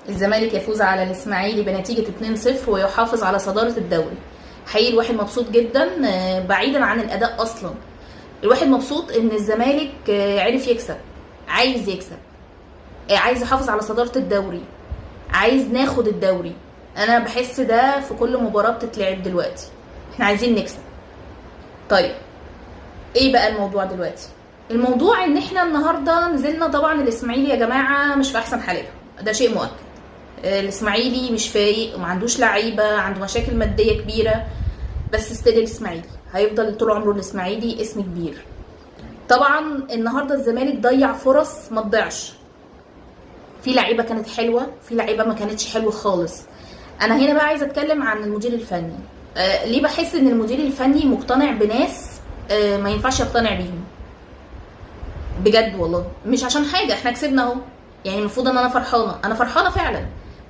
الزمالك يفوز على الاسماعيلي بنتيجة 2-0 ويحافظ على صدارة الدوري. حقيقي الواحد مبسوط جدا، بعيدا عن الاداء اصلا. الواحد مبسوط ان الزمالك عرف يكسب، عايز يكسب، عايز يحافظ على صدارة الدوري، عايز ناخد الدوري. انا بحس ده في كل مباراة بتتلعب دلوقتي، احنا عايزين نكسب. طيب ايه بقى الموضوع دلوقتي؟ الموضوع ان احنا النهارده نزلنا، طبعا الاسماعيلي يا جماعه مش في احسن حالاته، ده شيء مؤكد. الاسماعيلي مش فايق وما عندوش لعيبه، عنده مشاكل ماديه كبيره، بس ستيل الاسماعيلي هيفضل طول عمره الاسماعيلي اسم كبير. طبعا النهارده الزمالك ضيع فرص ما تضيعش، في لعيبه كانت حلوه، في لعيبه ما كانتش حلوه خالص. انا هنا بقى عايزه اتكلم عن المدير الفني. ليه بحس ان المدير الفني مقتنع بناس ما ينفعش يقتنع بيهم؟ بجد والله مش عشان حاجه، احنا كسبنا اهو، يعني المفروض ان انا فرحانه فعلا،